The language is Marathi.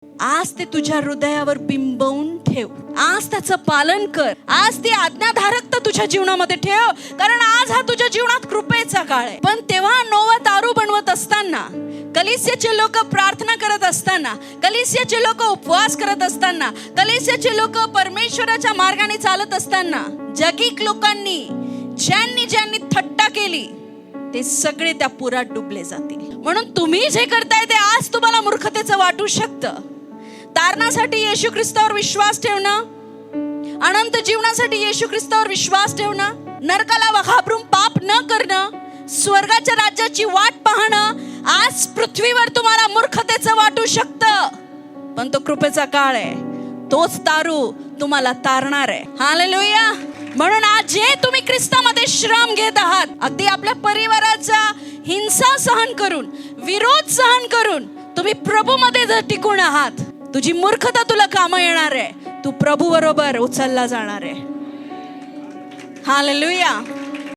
आज ते तुझ्या हृदयावर बिंबवून ठेव. आज त्याचं पालन कर. आज ती आज्ञाधारकता तुझ्या जीवनामध्ये ठेव, कारण आज हा तुझ्या जीवनात कृपेचा काळ आहे. पण तेव्हा नोवा दारू बनवत असताना, कलीसियाचे लोक प्रार्थना करत असताना, कलीसियाचे लोक उपवास करत असताना, कलीसियाचे लोक परमेश्वराच्या मार्गाने चालत असताना, जगिक लोकांनी ज्यांनी थट्टा केली ते सगळे त्या पुरात डुबले जातील. म्हणून तुम्ही जे करताय ते आज तुम्हाला मूर्खतेचं वाटू शकतं. तारणासाठी येशू ख्रिस्तावर विश्वास ठेवणं, अनंत जीवनासाठी येशू ख्रिस्तावर विश्वास ठेवणं, नरकाला घाबरून पाप न करणं, स्वर्गाच्या राज्याची वाट पाहणं, आज पृथ्वीवर तुम्हाला मूर्खतेचं वाटू शकतं. पण तो कृपेचा काळ आहे. तोच तारू तुम्हाला तारणार आहे. हालेलुया. म्हणून आज जे तुम्ही ख्रिस्तामध्ये श्रम घेत आहात, अगदी आपल्या परिवाराचा हिंसा सहन करून, विरोध सहन करून तुम्ही प्रभूमध्ये जर टिकून आहात, तुझी मूर्खता तुला कामं येणार आहे. तू प्रभू बरोबर उचलला जाणार आहे. हालेलुया.